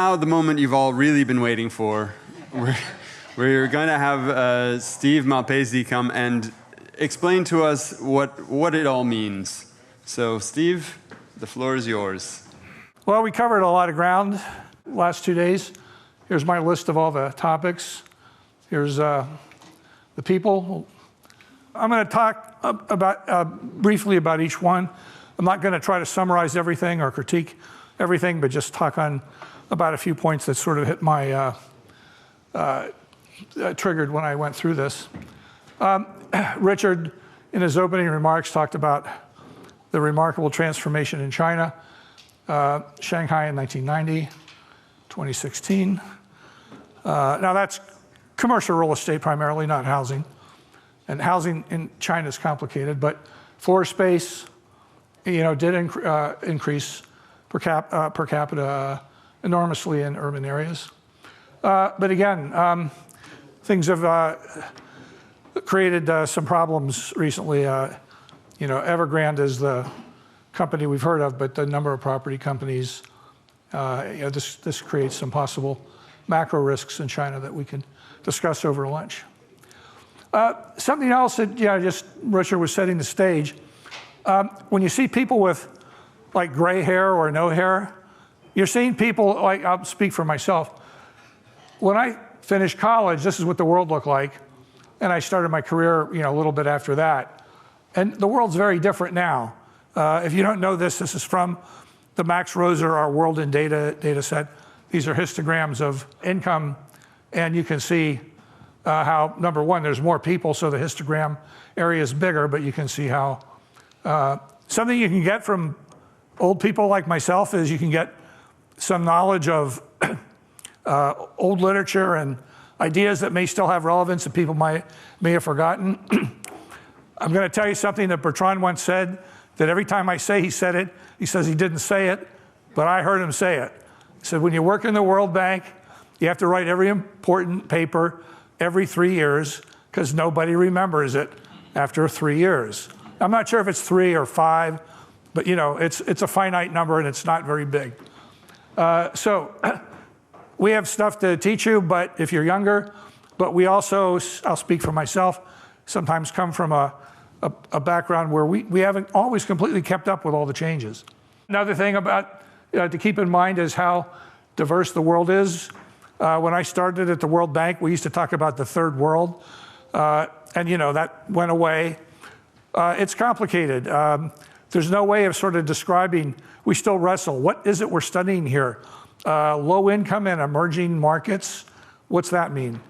now the moment you've all really been waiting for. We're going to have Steve Malpezzi come and explain to us what it all means. So, Steve, the floor is yours. Well, we covered a lot of ground last 2 days. Here's my list of all the topics. Here's the people. I'm going to talk briefly about each one. I'm not going to try to summarize everything or critique everything, but just talk on about a few points that sort of hit my triggered when I went through this. Richard, in his opening remarks, talked about the remarkable transformation in China, Shanghai in 1990, 2016. Now that's commercial real estate primarily, not housing. And housing in China is complicated, but floor space, did increase per capita enormously in urban areas. But again, things have created some problems recently. Evergrande is the company we've heard of, but the number of property companies, this creates some possible macro risks in China that we can discuss over lunch. Something else that, just Richard was setting the stage. When you see people with like gray hair or no hair, you're seeing people, like, I'll speak for myself. When I finished college, this is what the world looked like. And I started my career, a little bit after that. And the world's very different now. If you don't know this is from the Max Roser, our World in data set. These are histograms of income. And you can see how, number one, there's more people, so the histogram area is bigger, but you can see how something you can get from old people like myself is you can get some knowledge of old literature and ideas that may still have relevance that people may have forgotten. I'm going to tell you something that Bertrand once said, that every time I say he said it, he says he didn't say it, but I heard him say it. He said, when you work in the World Bank, you have to write every important paper every 3 years because nobody remembers it after 3 years. I'm not sure if it's 3 or 5, but it's a finite number and it's not very big. So we have stuff to teach you, but if you're younger, but we also, I'll speak for myself, sometimes come from a background where we haven't always completely kept up with all the changes. Another thing about to keep in mind is how diverse the world is. When I started at the World Bank, we used to talk about the third world, and that went away. It's complicated. There's no way of sort of describing, we still wrestle. What is it we're studying here? Low income and emerging markets, what's that mean?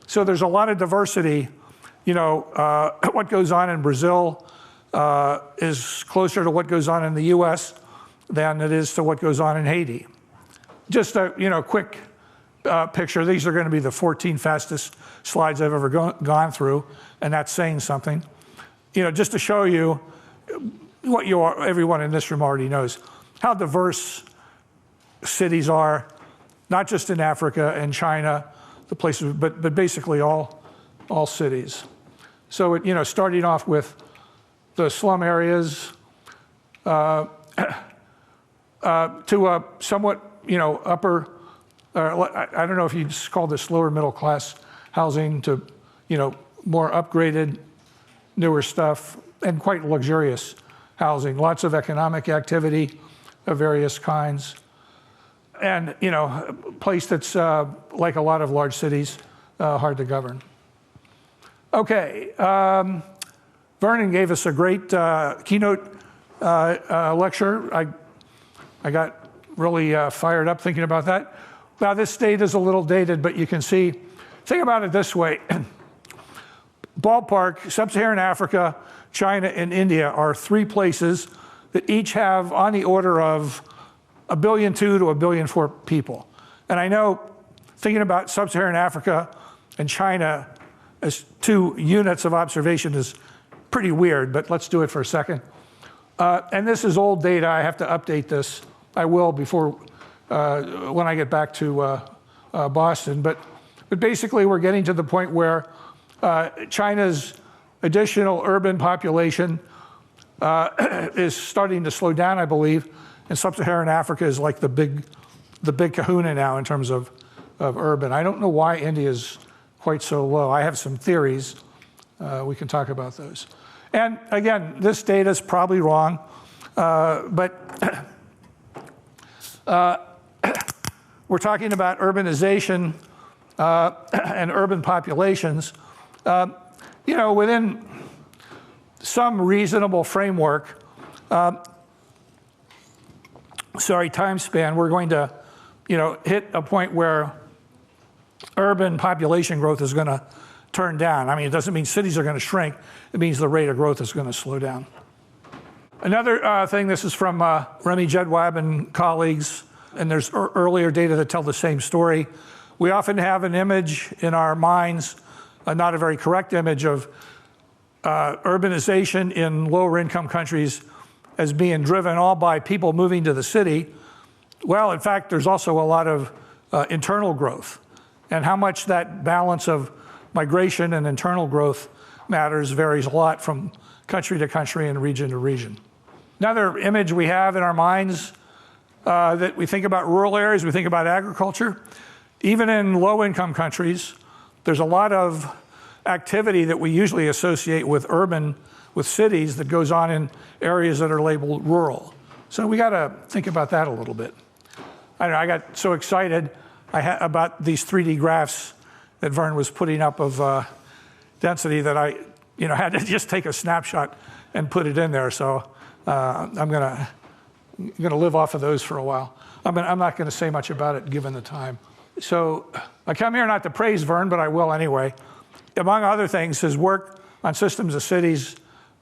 So there's a lot of diversity. What goes on in Brazil is closer to what goes on in the US than it is to what goes on in Haiti. Just a quick picture. These are going to be the 14 fastest slides I've ever gone through, and that's saying something. Just to show you what everyone in this room already knows, how diverse cities are, not just in Africa and China, the places, but basically all cities. So starting off with the slum areas to a somewhat upper. I don't know if you just call this lower middle class housing to more upgraded, newer stuff, and quite luxurious housing. Lots of economic activity of various kinds. And, a place that's like a lot of large cities, hard to govern. Okay, Vernon gave us a great keynote lecture. I got really fired up thinking about that. Now, this data is a little dated, but you can see, think about it this way. Ballpark, Sub-Saharan Africa, China, and India are 3 places that each have on the order of 1.2 billion to 1.4 billion people. And I know thinking about Sub-Saharan Africa and China as 2 units of observation is pretty weird, but let's do it for a second. And this is old data. I have to update this. I will before when I get back to Boston. But basically, we're getting to the point where China's additional urban population is starting to slow down, I believe, and Sub-Saharan Africa is like the big the big kahuna now in terms of urban. I don't know why India is quite so low. I have some theories. We can talk about those. And again, this data is probably wrong, but we're talking about urbanization and urban populations. Within some reasonable framework, time span, we're going to, hit a point where urban population growth is going to turn down. I mean, it doesn't mean cities are going to shrink. It means the rate of growth is going to slow down. Another thing, this is from Remy Jedwab and colleagues, and there's earlier data that tell the same story. We often have an image in our minds, not a very correct image, of urbanization in lower income countries as being driven all by people moving to the city. Well, in fact, there's also a lot of internal growth. And how much that balance of migration and internal growth matters varies a lot from country to country and region to region. Another image we have in our minds that we think about rural areas, we think about agriculture. Even in low-income countries, there's a lot of activity that we usually associate with cities that goes on in areas that are labeled rural. So we got to think about that a little bit. I don't know, I got so excited about these 3D graphs that Vern was putting up of density that I had to just take a snapshot and put it in there. So I'm gonna live off of those for a while. I'm not gonna say much about it given the time. So I come here not to praise Vern, but I will anyway. Among other things, his work on systems of cities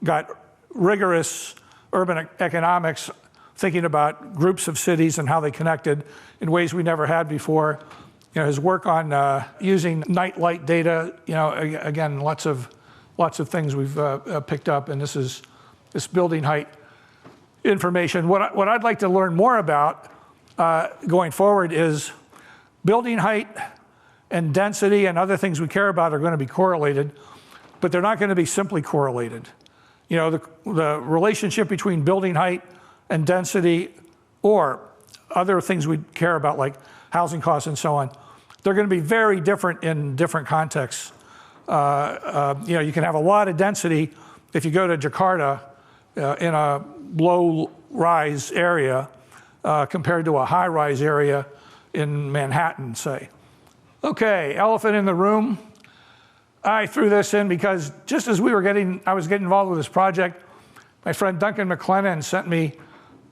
got rigorous urban economics, thinking about groups of cities and how they connected in ways we never had before. His work on using night light data, again, lots of things we've picked up, and this is this building height information. What I'd like to learn more about going forward is building height and density and other things we care about are going to be correlated, but they're not going to be simply correlated. The relationship between building height and density or other things we care about like housing costs and so on, they're going to be very different in different contexts. You can have a lot of density if you go to Jakarta in a low-rise area compared to a high-rise area in Manhattan, say. Okay, elephant in the room. I threw this in because just as I was getting involved with this project, my friend Duncan McLennan sent me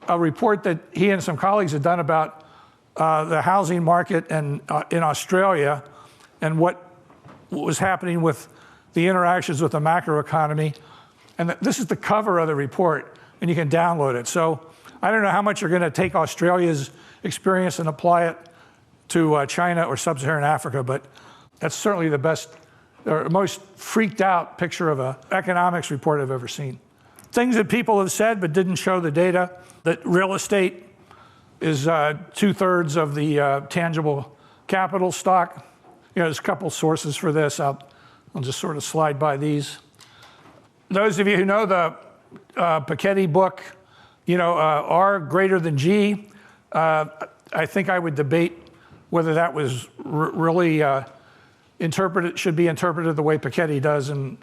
a report that he and some colleagues had done about the housing market and in Australia and what was happening with the interactions with the macroeconomy. And this is the cover of the report, and you can download it. So I don't know how much you're going to take Australia's experience and apply it to China or Sub-Saharan Africa, but that's certainly the best or most freaked out picture of an economics report I've ever seen. Things that people have said but didn't show the data, that real estate is 2/3 of the tangible capital stock. There's a couple sources for this. I'll just sort of slide by these. Those of you who know the Piketty book, R greater than G, I think I would debate whether that was really should be interpreted the way Piketty does, and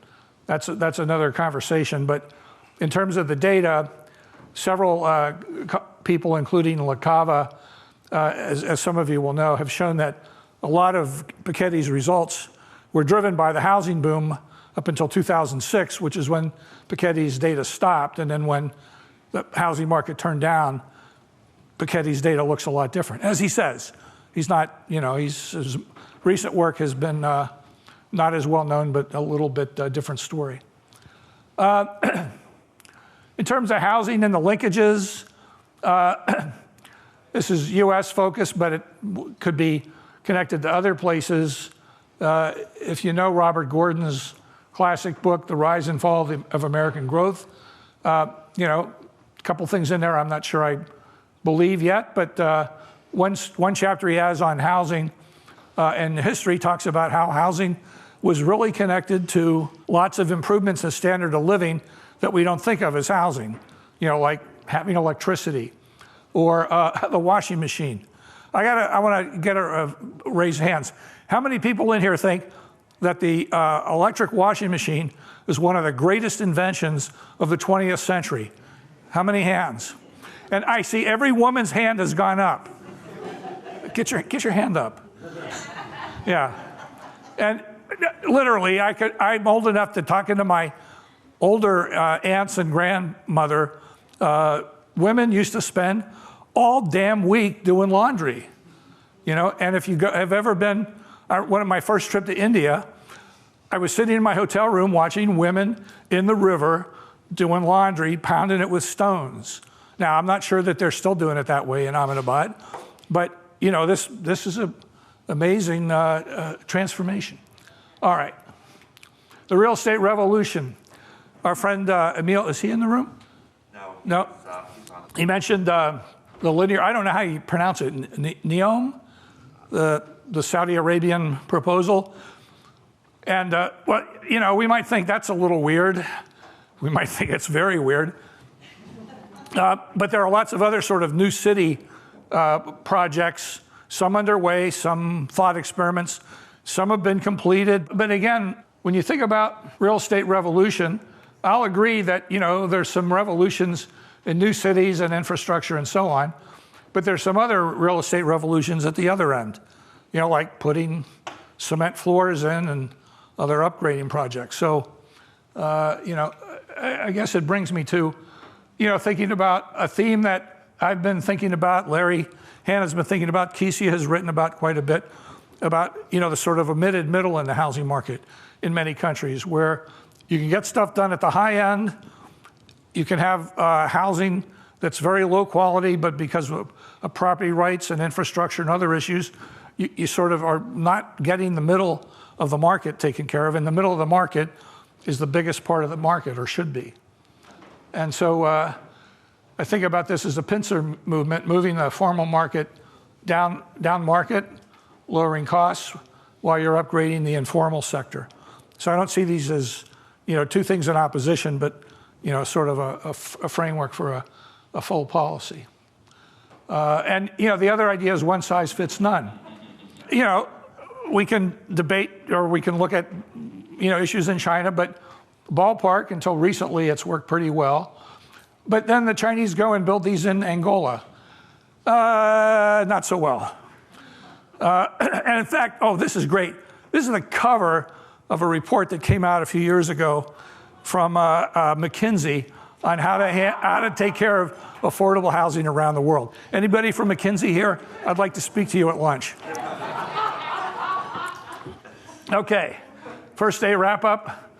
that's another conversation. But in terms of the data, several people, including LaCava, as some of you will know, have shown that a lot of Piketty's results were driven by the housing boom up until 2006, which is when Piketty's data stopped. And then when the housing market turned down, Piketty's data looks a lot different. As he says, he's not, his recent work has been not as well known, but a little bit different story. In terms of housing and the linkages, this is US focused, but it could be connected to other places. If you know Robert Gordon's classic book, The Rise and Fall of American Growth, a couple things in there I'm not sure I believe yet, but one chapter he has on housing and history talks about how housing was really connected to lots of improvements in standard of living that we don't think of as housing, like having electricity or the washing machine. I want to get a raise hands. How many people in here think that the electric washing machine is one of the greatest inventions of the 20th century? How many hands? And I see every woman's hand has gone up. Get your hand up. Yeah. And literally, I'm old enough to talk into my older aunts and grandmother. Women used to spend all damn week doing laundry, and if you have ever been, one of my first trip to India, I was sitting in my hotel room watching women in the river doing laundry, pounding it with stones. Now, I'm not sure that they're still doing it that way in Ahmedabad, but this is an amazing transformation. All right, the real estate revolution. Our friend Emil, is he in the room? No. He mentioned the linear, I don't know how you pronounce it, NEOM, the Saudi Arabian proposal. And, we might think that's a little weird. We might think it's very weird. But there are lots of other sort of new city projects, some underway, some thought experiments, some have been completed. But again, when you think about real estate revolution, I'll agree that, there's some revolutions in new cities and infrastructure and so on, but there's some other real estate revolutions at the other end, like putting cement floors in and other upgrading projects. So, I guess it brings me to, thinking about a theme that I've been thinking about, Larry Hanna's been thinking about, Kesey has written about quite a bit, about, the sort of omitted middle in the housing market in many countries, where you can get stuff done at the high end. You can have housing that's very low quality, but because of property rights and infrastructure and other issues, you sort of are not getting the middle of the market taken care of. And the middle of the market is the biggest part of the market, or should be. And so I think about this as a pincer movement, moving the formal market down market, lowering costs, while you're upgrading the informal sector. So I don't see these as two things in opposition, but sort of a framework for a full policy. And the other idea is one size fits none. We can debate, or we can look at issues in China, but ballpark, until recently, it's worked pretty well. But then the Chinese go and build these in Angola. Not so well. And in fact, this is great. This is the cover of a report that came out a few years ago from McKinsey on how to take care of affordable housing around the world. Anybody from McKinsey here? I'd like to speak to you at lunch. Okay, first day wrap up.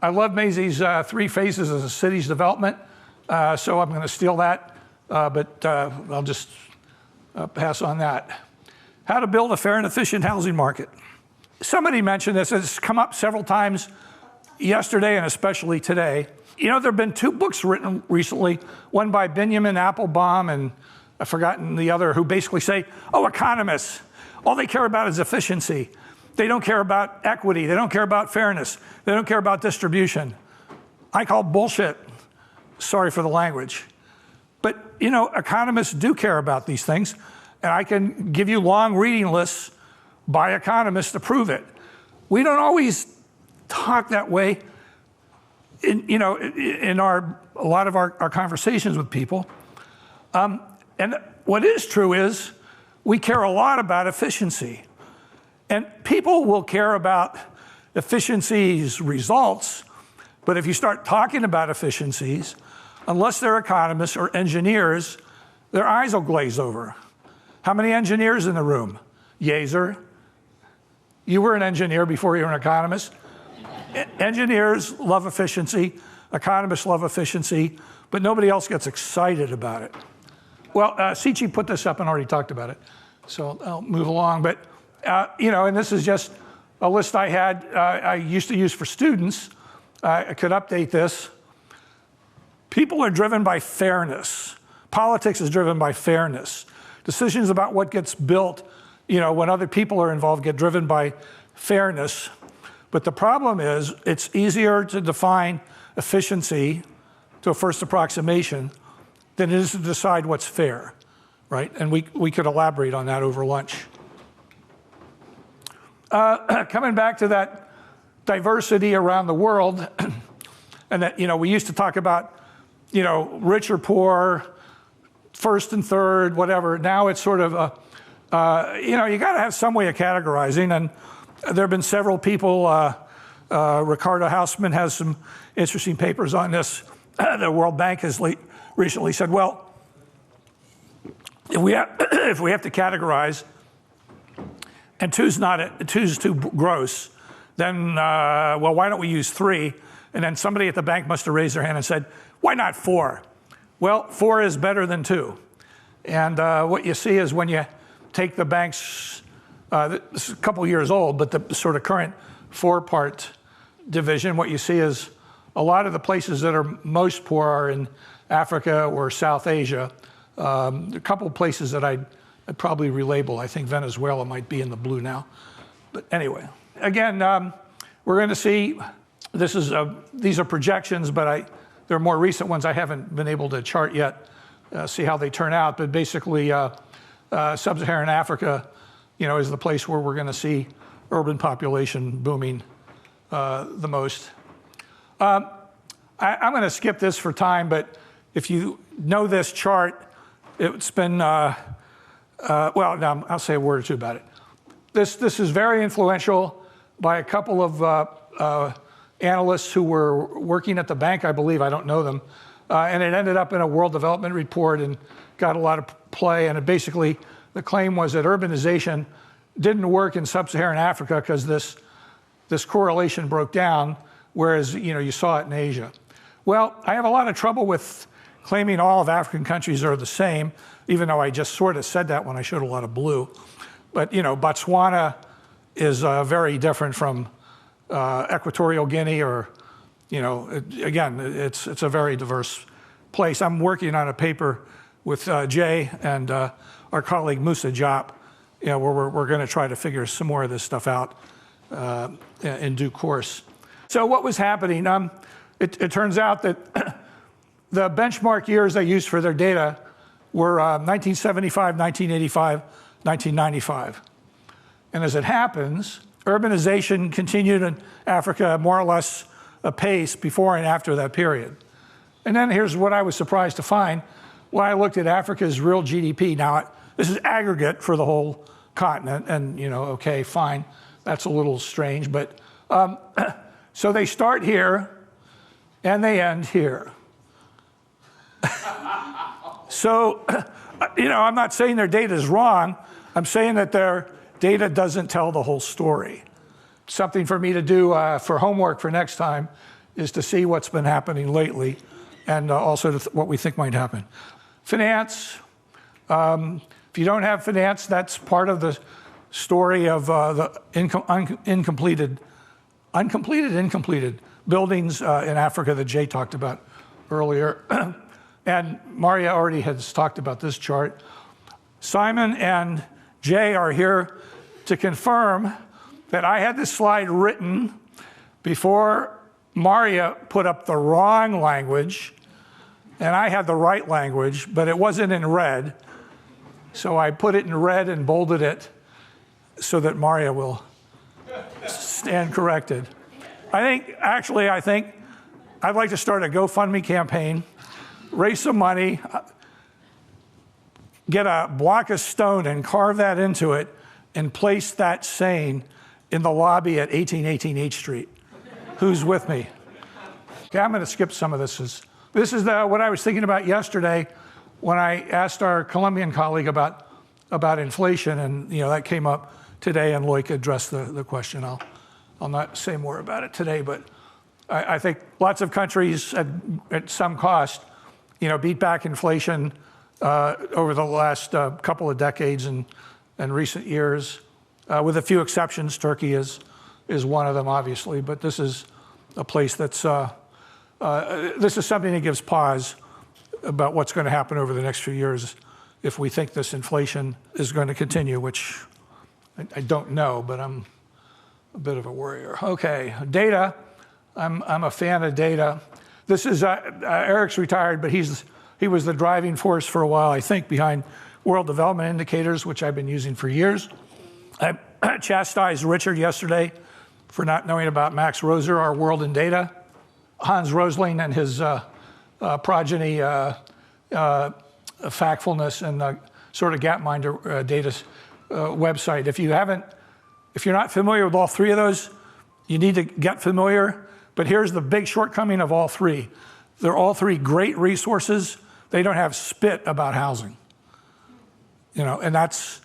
I love Maisie's 3 phases of the city's development, so I'm going to steal that, but I'll just pass on that. How to build a fair and efficient housing market. Somebody mentioned this. It's come up several times yesterday and especially today. There have been 2 books written recently, one by Benjamin Applebaum and I've forgotten the other, who basically say, economists, all they care about is efficiency. They don't care about equity. They don't care about fairness. They don't care about distribution. I call bullshit. Sorry for the language. But, economists do care about these things, and I can give you long reading lists by economists to prove it. We don't always talk that way in a lot of our conversations with people. And what is true is we care a lot about efficiency. And people will care about efficiency's results, but if you start talking about efficiencies, unless they're economists or engineers, their eyes will glaze over. How many engineers in the room? Yeaser. You were an engineer before you were an economist. Engineers love efficiency, economists love efficiency, but nobody else gets excited about it. Well, Sichi put this up and already talked about it, so I'll move along. But, and this is just a list I had, I used to use for students. I could update this. People are driven by fairness. Politics is driven by fairness. Decisions about what gets built, when other people are involved, get driven by fairness. But the problem is, it's easier to define efficiency to a first approximation than it is to decide what's fair. right? And we could elaborate on that over lunch. Coming back to that diversity around the world, and that, we used to talk about, rich or poor, first and third, whatever. Now it's sort of, you got to have some way of categorizing. And there have been several people, Ricardo Hausman has some interesting papers on this. The World Bank has recently said, well, if we have to categorize, and two's too gross, then, well, why don't we use 3? And then somebody at the bank must have raised their hand and said, why not 4? Well, 4 is better than 2. And what you see is when you take the bank's, this is a couple years old, but the sort of current 4-part division, what you see is a lot of the places that are most poor are in Africa or South Asia. A couple of places that I'd probably relabel. I think Venezuela might be in the blue now. But anyway, again, we're going to see, these are projections, but there are more recent ones I haven't been able to chart yet, see how they turn out. But basically, Sub-Saharan Africa, is the place where we're going to see urban population booming the most. I'm going to skip this for time, but if you know this chart, it's been, well, no, I'll say a word or two about it. This is very influential by a couple of analysts who were working at the bank, I believe. I don't know them. And it ended up in a World Development Report and got a lot of play. And basically, the claim was that urbanization didn't work in Sub-Saharan Africa because this correlation broke down, whereas you saw it in Asia. Well, I have a lot of trouble with claiming all of African countries are the same, even though I just sort of said that when I showed a lot of blue. But Botswana is very different from Equatorial Guinea, or again, it's a very diverse place. I'm working on a paper with Jay and our colleague Musa Diop, where we're going to try to figure some more of this stuff out in due course. So what was happening? It turns out that the benchmark years they used for their data were 1975, 1985, 1995. And as it happens, urbanization continued in Africa more or less apace before and after that period. And then here's what I was surprised to find when I looked at Africa's real GDP. Now, this is aggregate for the whole continent, and okay, fine, that's a little strange, but so they start here and they end here. So, I'm not saying their data is wrong. I'm saying that their data doesn't tell the whole story. Something for me to do for homework for next time is to see what's been happening lately, and also what we think might happen. Finance. If you don't have finance, that's part of the story of the incompleted buildings in Africa that Jay talked about earlier. And Maria already has talked about this chart. Simon and Jay are here to confirm that I had this slide written before Maria put up the wrong language, and I had the right language, but it wasn't in red. So I put it in red and bolded it so that Maria will stand corrected. I think I'd like to start a GoFundMe campaign, raise some money, get a block of stone and carve that into it, and place that saying in the lobby at 1818 H Street. Who's with me? Okay, I'm going to skip some of this. This is what I was thinking about yesterday when I asked our Colombian colleague about inflation, and that came up today, and Loic addressed the question. I'll not say more about it today, but I think lots of countries at some cost, beat back inflation over the last couple of decades and recent years, with a few exceptions. Turkey is one of them, obviously, but this is a place that's this is something that gives pause about what's going to happen over the next few years if we think this inflation is going to continue, which I don't know, but I'm a bit of a worrier. Okay, data. I'm a fan of data. This is Eric's retired, but he was the driving force for a while, I think, behind world development indicators, which I've been using for years. I chastised Richard yesterday for not knowing about Max Roser, our world in data. Hans Rosling and his progeny, Factfulness and sort of Gapminder data website. If you're not familiar with all three of those, you need to get familiar. But here's the big shortcoming of all three. They're all three great resources. They don't have spit about housing. And that's,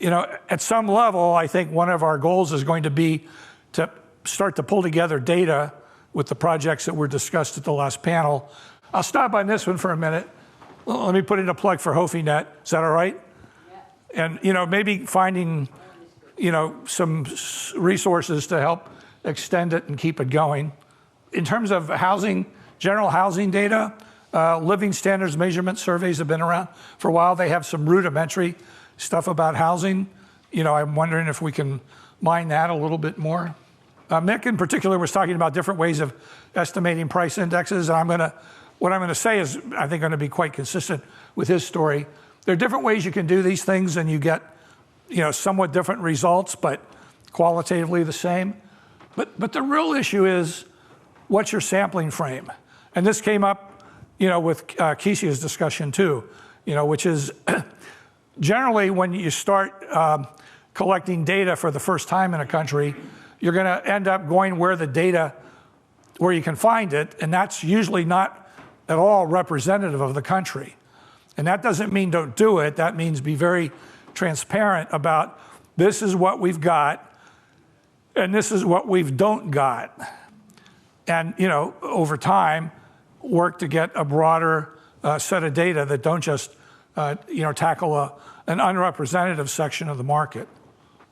at some level, I think one of our goals is going to be to start to pull together data with the projects that were discussed at the last panel. I'll stop on this one for a minute. Well, let me put in a plug for HoFiNet. Is that all right? Yeah. And, maybe finding, some resources to help extend it and keep it going. In terms of housing, general housing data, living standards measurement surveys have been around for a while. They have some rudimentary stuff about housing. I'm wondering if we can mine that a little bit more. Mick in particular was talking about different ways of estimating price indexes. And what I'm going to say is, I think, going to be quite consistent with his story. There are different ways you can do these things, and you get, somewhat different results, but qualitatively the same. But the real issue is, what's your sampling frame? And this came up, with Keisha's discussion too, which is generally when you start collecting data for the first time in a country, you're going to end up going where you can find it, and that's usually not at all representative of the country. And that doesn't mean don't do it. That means be very transparent about this is what we've got, and this is what we don't got. And, over time, work to get a broader set of data that don't just, tackle an unrepresentative section of the market.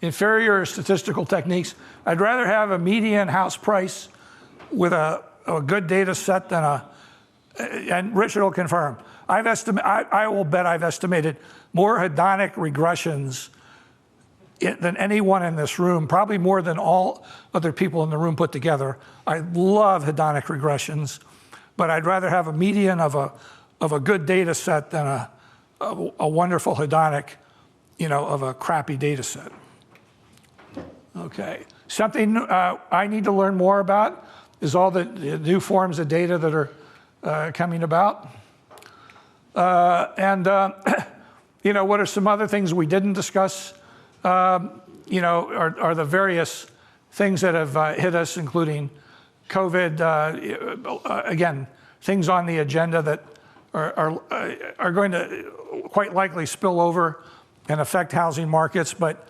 Inferior statistical techniques. I'd rather have a median house price with a good data set than and Richard will confirm. I will bet I've estimated more hedonic regressions than anyone in this room, probably more than all other people in the room put together. I love hedonic regressions, but I'd rather have a median of a good data set than a wonderful hedonic, of a crappy data set. Okay, something I need to learn more about is all the new forms of data that are coming about. What are some other things we didn't discuss? Are the various things that have hit us, including COVID, again, things on the agenda that are going to quite likely spill over and affect housing markets, but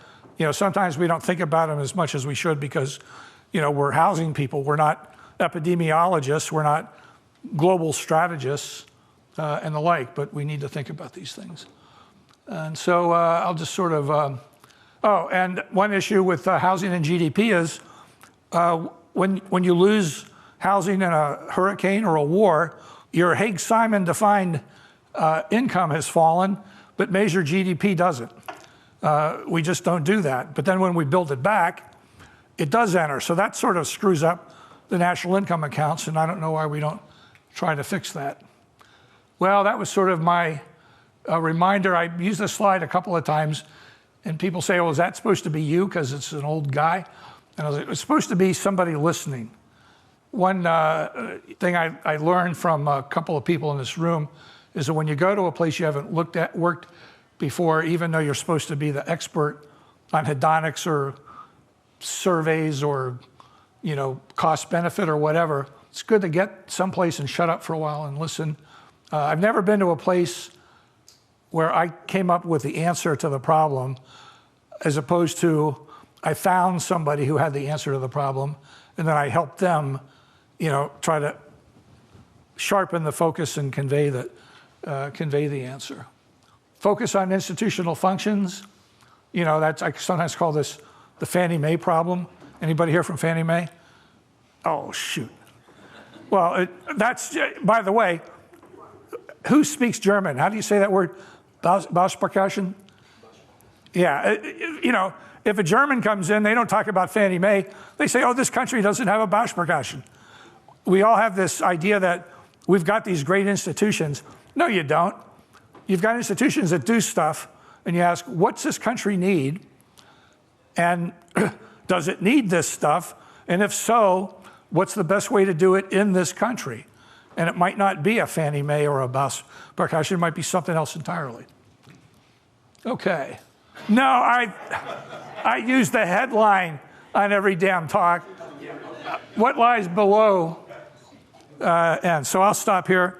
sometimes we don't think about them as much as we should because we're housing people. We're not epidemiologists. We're not global strategists and the like, but we need to think about these things. And so I'll just sort of, and one issue with housing and GDP is when you lose housing in a hurricane or a war, your Haig-Simon defined income has fallen, but measured GDP doesn't. We just don't do that. But then when we build it back, it does enter. So that sort of screws up the national income accounts, and I don't know why we don't try to fix that. Well, that was sort of my reminder. I used this slide a couple of times, and people say, well, is that supposed to be you because it's an old guy? And I was like, it's supposed to be somebody listening. One thing I learned from a couple of people in this room is that when you go to a place you haven't worked before, even though you're supposed to be the expert on hedonics or surveys or cost benefit or whatever, it's good to get someplace and shut up for a while and listen. I've never been to a place where I came up with the answer to the problem as opposed to I found somebody who had the answer to the problem and then I helped them try to sharpen the focus and convey the answer. Focus on institutional functions. That's, I sometimes call this the Fannie Mae problem. Anybody here from Fannie Mae? Oh, shoot. Well, that's, by the way, who speaks German? How do you say that word? Bausparkaschen? Yeah, if a German comes in, they don't talk about Fannie Mae. They say, oh, this country doesn't have a Bausparkaschen. We all have this idea that we've got these great institutions. No, you don't. you've got institutions that do stuff, and you ask, what's this country need? And does it need this stuff? And if so, what's the best way to do it in this country? And it might not be a Fannie Mae or a Barkash, it might be something else entirely. Okay. No, I use the headline on every damn talk. What lies below? And so I'll stop here.